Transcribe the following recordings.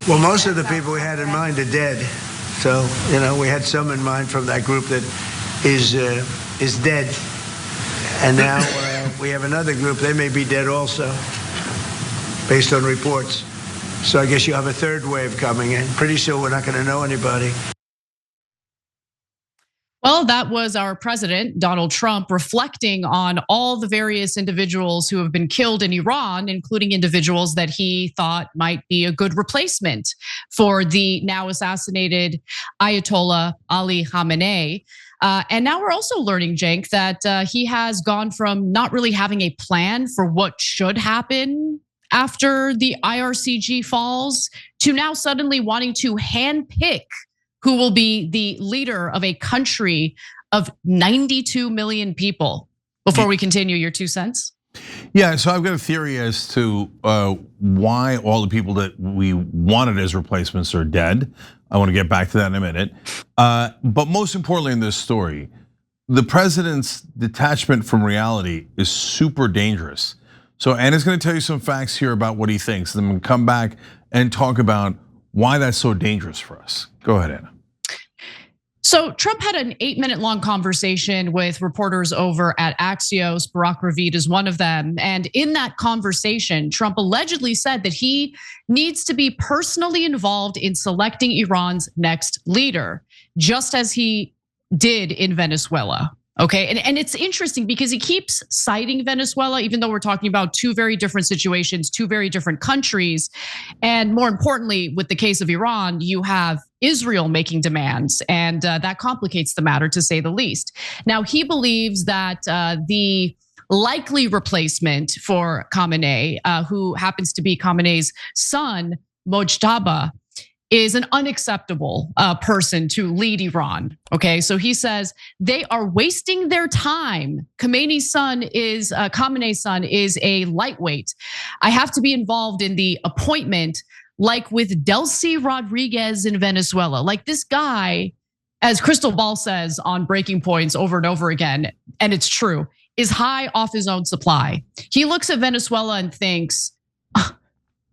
Well, most of the people we had in mind are dead. So, we had some in mind from that group that is dead. And now we have another group. They may be dead also, based on reports. So I guess you have a third wave coming in. Pretty soon we're not going to know anybody. Well, that was our president, Donald Trump, reflecting on all the various individuals who have been killed in Iran, including individuals that he thought might be a good replacement for the now assassinated Ayatollah Ali Khamenei. And now we're also learning, Cenk, that he has gone from not really having a plan for what should happen after the IRCG falls to now suddenly wanting to handpick who will be the leader of a country of 92 million people. Before we continue, your 2 cents? Yeah, so I've got a theory as to why all the people that we wanted as replacements are dead. I want to get back to that in a minute. But most importantly in this story, the president's detachment from reality is super dangerous. So Anna's going to tell you some facts here about what he thinks. Then we'll come back and talk about why that's so dangerous for us. Go ahead, Anna. So Trump had an 8-minute long conversation with reporters over at Axios. Barack Ravid is one of them. And in that conversation, Trump allegedly said that he needs to be personally involved in selecting Iran's next leader, just as he did in Venezuela. Okay, and it's interesting because he keeps citing Venezuela, even though we're talking about two very different situations, two very different countries. And more importantly, with the case of Iran, you have Israel making demands, and that complicates the matter, to say the least. Now, he believes that the likely replacement for Khamenei, who happens to be Khamenei's son, Mojtaba, is an unacceptable person to lead Iran. Okay, so he says they are wasting their time. Khamenei's son is a lightweight. I have to be involved in the appointment, like with Delcy Rodriguez in Venezuela. Like this guy, as Crystal Ball says on Breaking Points over and over again, and it's true, is high off his own supply. He looks at Venezuela and thinks,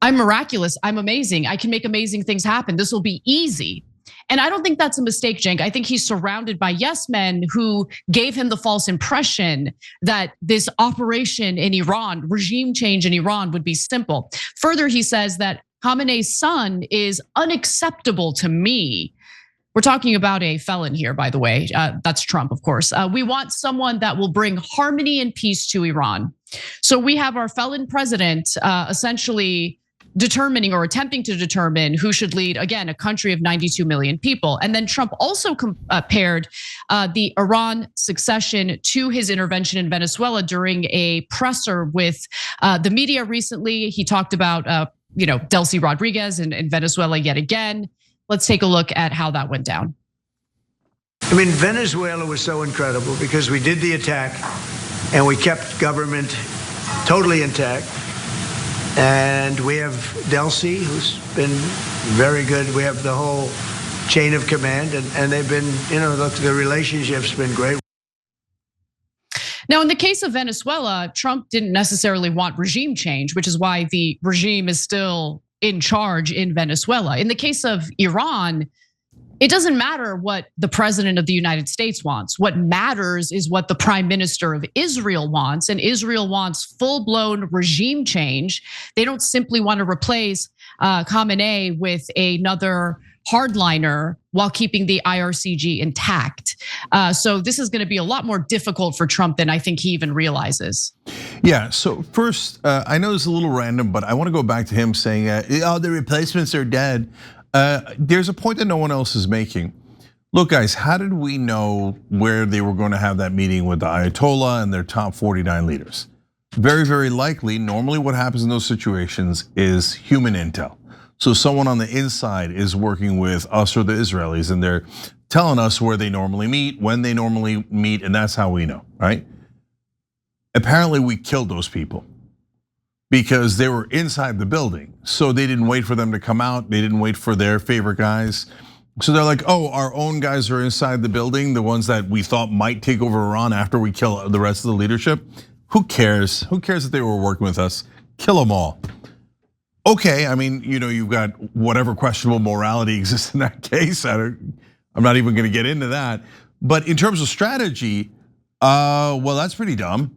I'm miraculous, I'm amazing, I can make amazing things happen, this will be easy. And I don't think that's a mistake, Cenk. I think he's surrounded by yes men who gave him the false impression that this operation in Iran, regime change in Iran, would be simple. Further, he says that Khamenei's son is unacceptable to me. We're talking about a felon here, by the way. That's Trump, of course. We want someone that will bring harmony and peace to Iran. So we have our felon president essentially determining or attempting to determine who should lead, again, a country of 92 million people. And then Trump also compared the Iran succession to his intervention in Venezuela during a presser with the media recently. He talked about Delcy Rodriguez in Venezuela yet again. Let's take a look at how that went down. I mean, Venezuela was so incredible because we did the attack and we kept government totally intact. And we have Delcy, who's been very good. We have the whole chain of command, and they've been, look, the relationship's been great. Now, in the case of Venezuela, Trump didn't necessarily want regime change, which is why the regime is still in charge in Venezuela. In the case of Iran, it doesn't matter what the president of the United States wants. What matters is what the prime minister of Israel wants, and Israel wants full-blown regime change. They don't simply want to replace Khamenei with another hardliner while keeping the IRCG intact. So this is going to be a lot more difficult for Trump than I think he even realizes. Yeah, so first, I know it's a little random, but I want to go back to him saying, oh, the replacements are dead. There's a point that no one else is making. Look, guys, how did we know where they were going to have that meeting with the Ayatollah and their top 49 leaders? Very, very likely, normally what happens in those situations is human intel. So someone on the inside is working with us or the Israelis, and they're telling us where they normally meet, when they normally meet, and that's how we know, right? Apparently, we killed those people because they were inside the building. So they didn't wait for them to come out. They didn't wait for their favorite guys. So they're like, oh, our own guys are inside the building, the ones that we thought might take over Iran after we kill the rest of the leadership. Who cares? Who cares that they were working with us? Kill them all. Okay, I mean, you've got whatever questionable morality exists in that case. I'm not even going to get into that. But in terms of strategy, well, that's pretty dumb.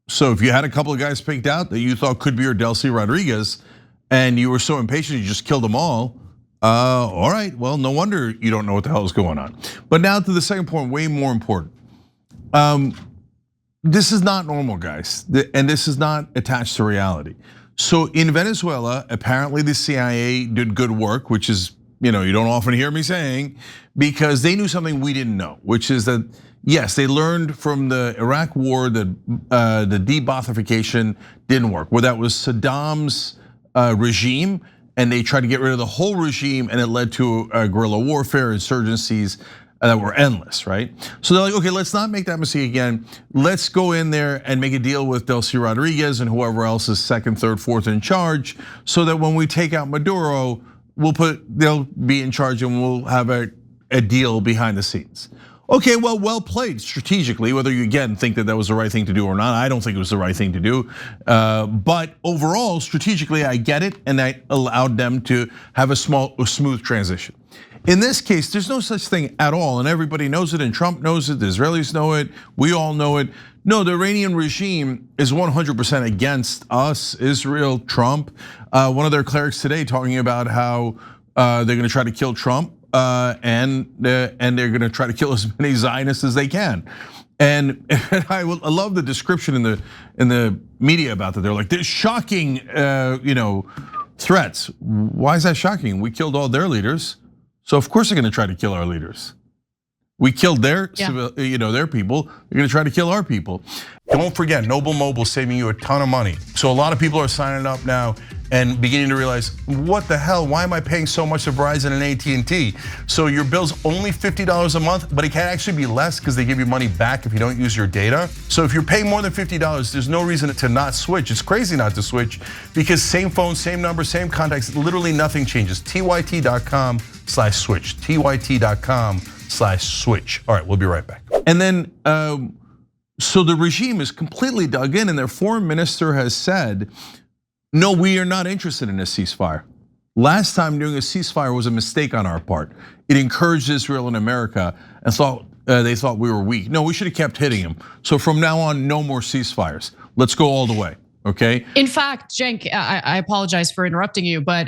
So if you had a couple of guys picked out that you thought could be your Delcy Rodriguez, and you were so impatient you just killed them all right, well, no wonder you don't know what the hell is going on. But now to the second point, way more important. This is not normal, guys, and this is not attached to reality. So in Venezuela, apparently the CIA did good work, which is, you don't often hear me saying, because they knew something we didn't know, which is that, yes, they learned from the Iraq war that the de-Baathification didn't work, where that was Saddam's regime, and they tried to get rid of the whole regime, and it led to guerrilla warfare, insurgencies that were endless, right? So they're like, okay, let's not make that mistake again. Let's go in there and make a deal with Delcy Rodriguez and whoever else is second, third, fourth in charge, so that when we take out Maduro, they'll be in charge and we'll have a deal behind the scenes. Okay, well played strategically, whether you again think that was the right thing to do or not. I don't think it was the right thing to do. But overall, strategically, I get it, and that allowed them to have a smooth transition. In this case, there's no such thing at all, and everybody knows it, and Trump knows it, the Israelis know it, we all know it. No, the Iranian regime is 100% against us, Israel, Trump. One of their clerics today talking about how they're gonna try to kill Trump, and they're gonna try to kill as many Zionists as they can. And I love the description in the media about that. They're like, they're shocking, threats. Why is that shocking? We killed all their leaders. So of course they're gonna try to kill our leaders. We killed their people. They're gonna try to kill our people. Don't forget, Noble Mobile saving you a ton of money. So a lot of people are signing up now and beginning to realize, what the hell? Why am I paying so much to Verizon and AT&T? So your bill's only $50 a month, but it can actually be less because they give you money back if you don't use your data. So if you're paying more than $50, there's no reason to not switch. It's crazy not to switch because same phone, same number, same contacts, literally nothing changes. TYT.com/switch. TYT.com/switch. All right, we'll be right back. And then, so the regime is completely dug in, and their foreign minister has said, no, we are not interested in a ceasefire. Last time doing a ceasefire was a mistake on our part. It encouraged Israel and America and they thought we were weak. No, we should have kept hitting them. So from now on, no more ceasefires. Let's go all the way. Okay. In fact, Cenk, I apologize for interrupting you, but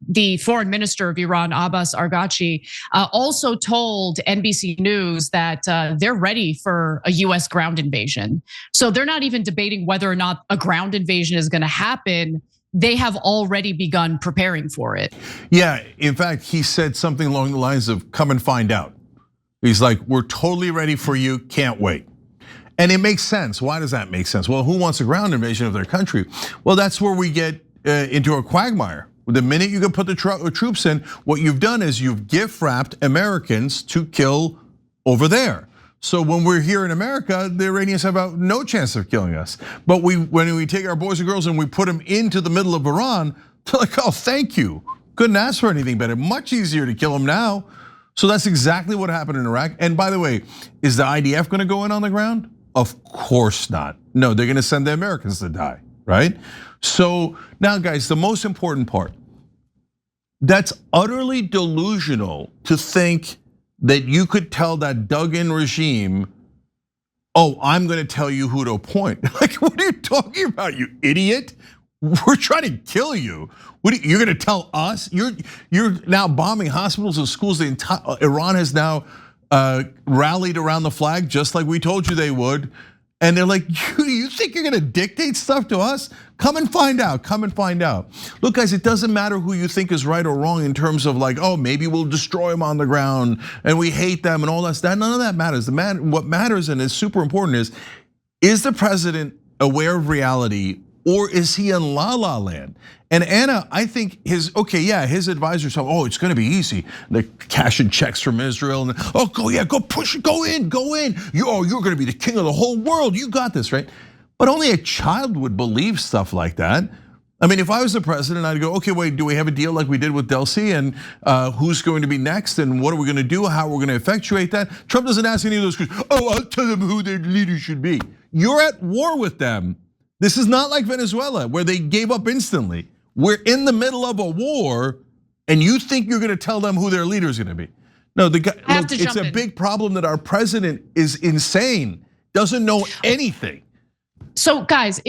the foreign minister of Iran, Abbas Araghchi, also told NBC News that they're ready for a US ground invasion. So they're not even debating whether or not a ground invasion is gonna happen. They have already begun preparing for it. Yeah, in fact, he said something along the lines of, come and find out. He's like, we're totally ready for you, can't wait. And it makes sense. Why does that make sense? Well, who wants a ground invasion of their country? Well, that's where we get into a quagmire. The minute you can put the troops in, what you've done is you've gift wrapped Americans to kill over there. So when we're here in America, the Iranians have no chance of killing us. But when we take our boys and girls and we put them into the middle of Iran, they're like, oh, thank you. Couldn't ask for anything better. Much easier to kill them now. So that's exactly what happened in Iraq. And by the way, is the IDF gonna go in on the ground? Of course not. No, they're gonna send the Americans to die, right? So now guys, the most important part, that's utterly delusional to think that you could tell that dug-in regime, oh, I'm gonna tell you who to appoint. Like, what are you talking about, you idiot? We're trying to kill you. You're gonna tell us? You're now bombing hospitals and schools. The entire Iran has now rallied around the flag, just like we told you they would. And they're like, you think you're gonna dictate stuff to us? Come and find out, come and find out. Look guys, it doesn't matter who you think is right or wrong in terms of like, oh, maybe we'll destroy them on the ground and we hate them and all that stuff. None of that matters. What matters and is super important is the president aware of reality or is he in la la land? And Anna, I think his advisors tell, oh, it's gonna be easy. They're cashing checks from Israel and oh, go push it, go in. You're gonna be the king of the whole world. You got this, right? But only a child would believe stuff like that. I mean, if I was the president, I'd go, okay, wait, do we have a deal like we did with Delcy? And who's going to be next? And what are we gonna do? How are we gonna effectuate that? Trump doesn't ask any of those questions. Oh, I'll tell them who their leader should be. You're at war with them. This is not like Venezuela where they gave up instantly. We're in the middle of a war, and you think you're gonna tell them who their leader is gonna be. No, the guy, look, it's a big problem that our president is insane, doesn't know anything. So guys,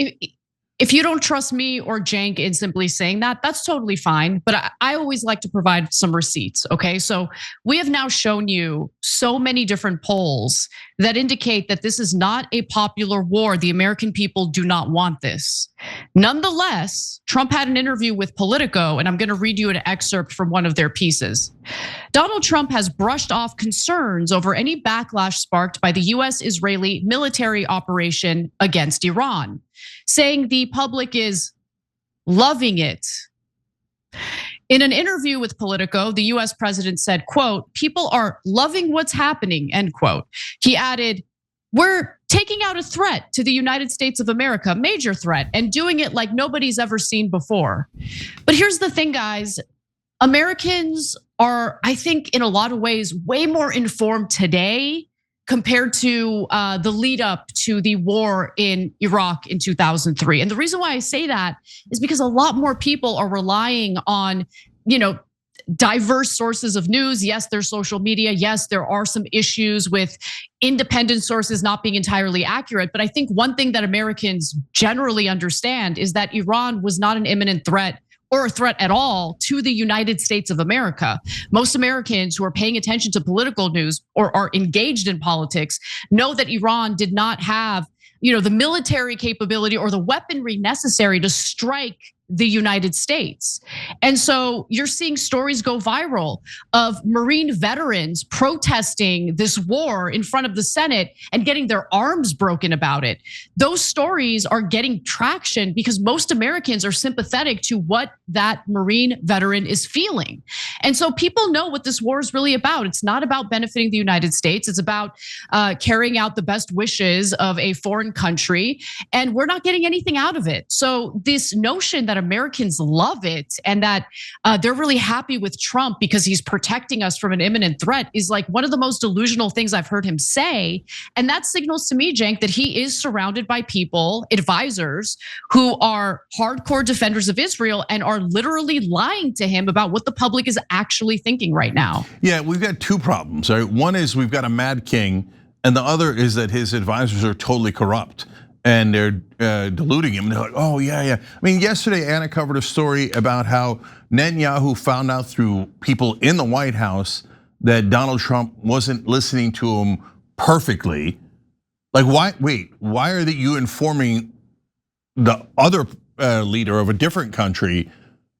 if you don't trust me or Cenk in simply saying that, that's totally fine. But I always like to provide some receipts, okay? So we have now shown you so many different polls that indicate that this is not a popular war. The American people do not want this. Nonetheless, Trump had an interview with Politico, and I'm gonna read you an excerpt from one of their pieces. Donald Trump has brushed off concerns over any backlash sparked by the US-Israeli military operation against Iran, saying the public is loving it. In an interview with Politico, the US president said, quote, "People are loving what's happening," end quote. He added, "We're taking out a threat to the United States of America, major threat, and doing it like nobody's ever seen before." But here's the thing, guys. Americans are, I think, in a lot of ways, way more informed today compared to the lead up to the war in Iraq in 2003. And the reason why I say that is because a lot more people are relying on, diverse sources of news. Yes, there's social media. Yes, there are some issues with independent sources not being entirely accurate. But I think one thing that Americans generally understand is that Iran was not an imminent threat or a threat at all to the United States of America. Most Americans who are paying attention to political news or are engaged in politics know that Iran did not have, the military capability or the weaponry necessary to strike the United States. And so you're seeing stories go viral of Marine veterans protesting this war in front of the Senate and getting their arms broken about it. Those stories are getting traction because most Americans are sympathetic to what that Marine veteran is feeling. And so people know what this war is really about. It's not about benefiting the United States. It's about carrying out the best wishes of a foreign country, and we're not getting anything out of it. So this notion that Americans love it and that they're really happy with Trump because he's protecting us from an imminent threat is like one of the most delusional things I've heard him say. And that signals to me, Cenk, that he is surrounded by people, advisors, who are hardcore defenders of Israel and are literally lying to him about what the public is actually thinking right now. Yeah, we've got two problems, right? One is we've got a mad king, and the other is that his advisors are totally corrupt. And they're deluding him. They're like, oh, yeah. I mean, yesterday, Anna covered a story about how Netanyahu found out through people in the White House that Donald Trump wasn't listening to him perfectly. Like, why are you informing the other leader of a different country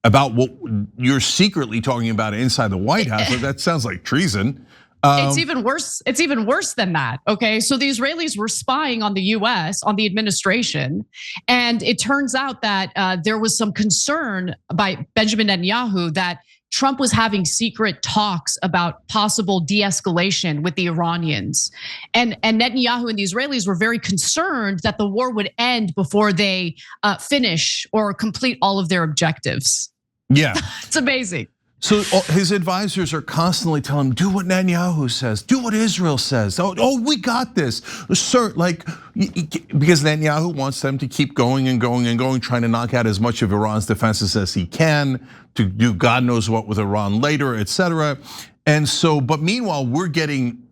about what you're secretly talking about inside the White House? That sounds like treason. It's even worse. It's even worse than that. Okay, so the Israelis were spying on the US, on the administration, and it turns out that there was some concern by Benjamin Netanyahu that Trump was having secret talks about possible de-escalation with the Iranians. And Netanyahu and the Israelis were very concerned that the war would end before they finish or complete all of their objectives. Yeah. It's amazing. So his advisors are constantly telling him, do what Netanyahu says, do what Israel says. Oh, we got this, sir. Because Netanyahu wants them to keep going and going and going, trying to knock out as much of Iran's defenses as he can, to do God knows what with Iran later, etc. And so, but meanwhile, we're getting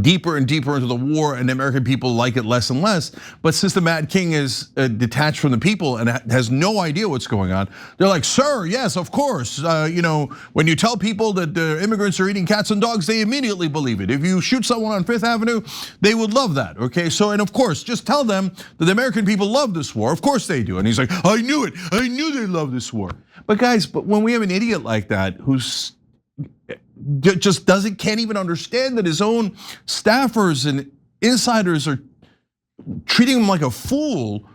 deeper and deeper into the war, and the American people like it less and less. But since the Mad King is detached from the people and has no idea what's going on, they're like, sir, yes, of course. When you tell people that the immigrants are eating cats and dogs, they immediately believe it. If you shoot someone on Fifth Avenue, they would love that, okay? So, and of course, just tell them that the American people love this war. Of course they do. And he's like, I knew it. I knew they love this war. But guys, when we have an idiot like that who's just can't even understand that his own staffers and insiders are treating him like a fool,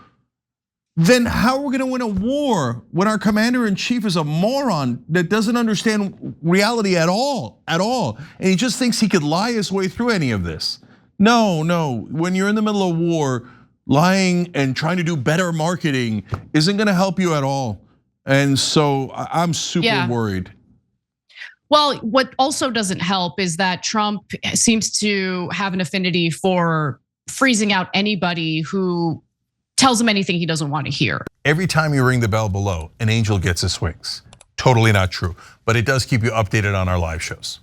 then how are we gonna win a war when our commander-in-chief is a moron that doesn't understand reality at all, and he just thinks he could lie his way through any of this? No, when you're in the middle of war, lying and trying to do better marketing isn't gonna help you at all. And so I'm super worried. Well, what also doesn't help is that Trump seems to have an affinity for freezing out anybody who tells him anything he doesn't want to hear. Every time you ring the bell below, an angel gets his wings. Totally not true, but it does keep you updated on our live shows.